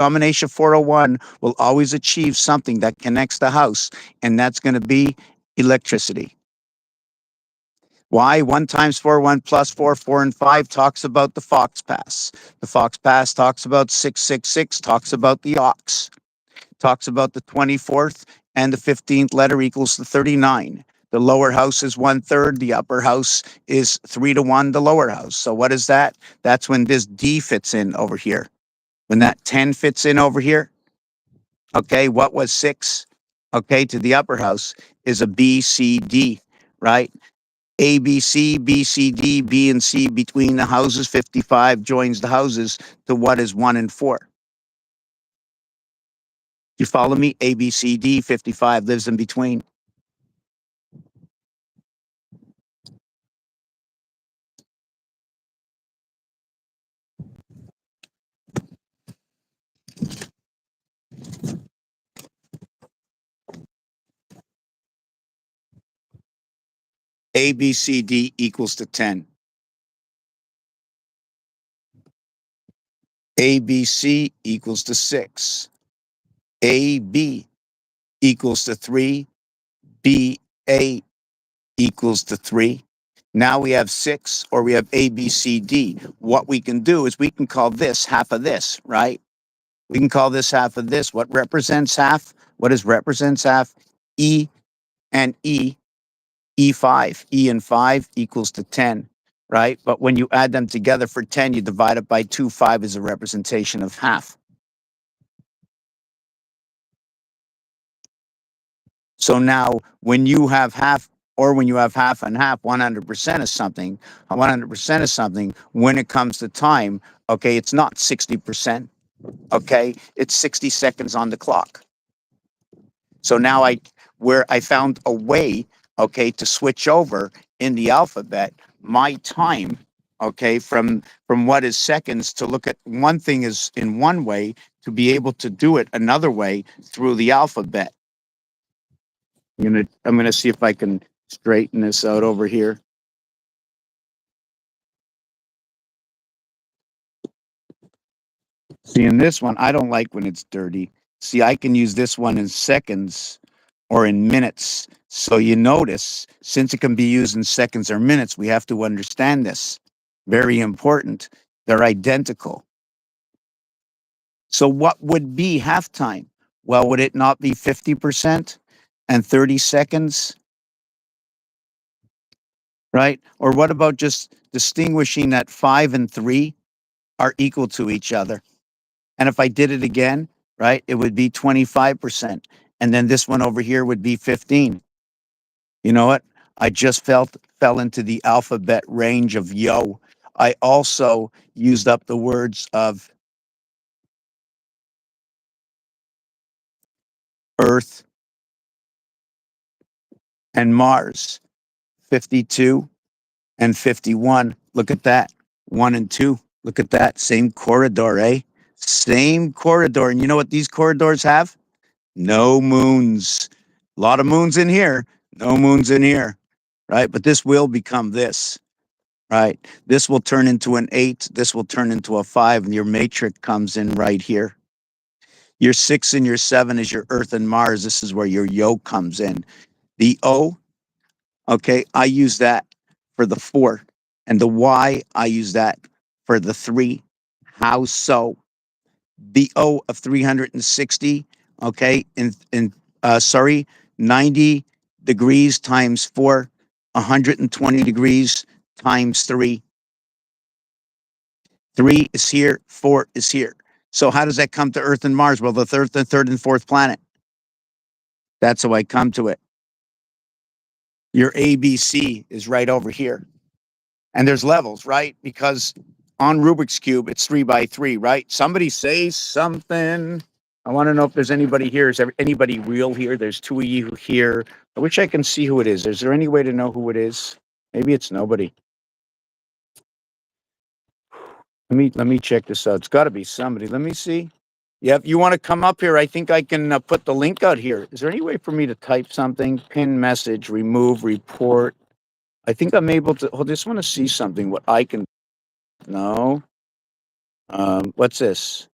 combination 401 will always achieve something that connects the house, and that's going to be electricity. Why? 1 times 4, 1 plus 4, 4 and 5 talks about the Fox Pass. The Fox Pass talks about 666, talks about the ox, talks about the 24th, and the 15th letter equals the 39. The lower house is 1/3. The upper house is 3-1, the lower house. So what is that? That's when this D fits in over here. When that 10 fits in over here, okay, what was 6? Okay, to the upper house is a B, C, D, right? A, B, C, B, C, D, B, and C between the houses. 55 joins the houses to what is 1 and 4. You follow me? A, B, C, D, 55 lives in between. A, B, C, D equals to 10. A, B, C equals to 6. A, B equals to 3. B, A equals to 3. Now we have 6, or we have A, B, C, D. What we can do is we can call this half of this, right? We can call this half of this. What represents half? What is represents half? E and E, E5. E and 5 equals to 10, right? But when you add them together for 10, you divide it by 2. 5 is a representation of half. So now when you have half, or when you have half and half, 100% is something. 100% is something. When it comes to time, okay, it's not 60%. Okay, it's 60 seconds on the clock. So now I found a way, okay, to switch over in the alphabet my time, okay, from what is seconds to look at one thing is in one way to be able to do it another way through the alphabet. I'm gonna see if I can straighten this out over here. See, in this one, I don't like when it's dirty. See, I can use this one in seconds or in minutes. So you notice, since it can be used in seconds or minutes, we have to understand this. Very important. They're identical. So what would be halftime? Well, would it not be 50% and 30 seconds? Right? Or what about just distinguishing that 5 and 3 are equal to each other? And if I did it again, right, it would be 25%. And then this one over here would be 15. You know what? I just fell into the alphabet range of yo. I also used up the words of Earth and Mars. 52 and 51. Look at that. 1 and 2. Look at that. Same corridor, eh? Same corridor. And you know what these corridors have? No moons. A lot of moons in here. No moons in here. Right? But this will become this. Right? This will turn into an 8. This will turn into a 5. And your matrix comes in right here. Your 6 and your 7 is your Earth and Mars. This is where your yo comes in. The O, okay, I use that for the 4. And the Y, I use that for the 3. How so? The O of 360, okay, 90 degrees times 4, 120 degrees times 3. 3 is here, 4 is here. So how does that come to Earth and Mars? Well, the third and fourth planet. That's how I come to it. Your ABC is right over here. And there's levels, right? Because on Rubik's Cube, it's 3 by 3, right? Somebody say something. I want to know if there's anybody here. Is there anybody real here? There's 2 of you here. I wish I can see who it is. Is there any way to know who it is? Maybe it's nobody. Let me check this out. It's got to be somebody. Let me see. Yeah, if you want to come up here, I think I can put the link out here. Is there any way for me to type something? Pin message, remove, report. I think I'm able to. I just want to see something. What I can. No. What's this?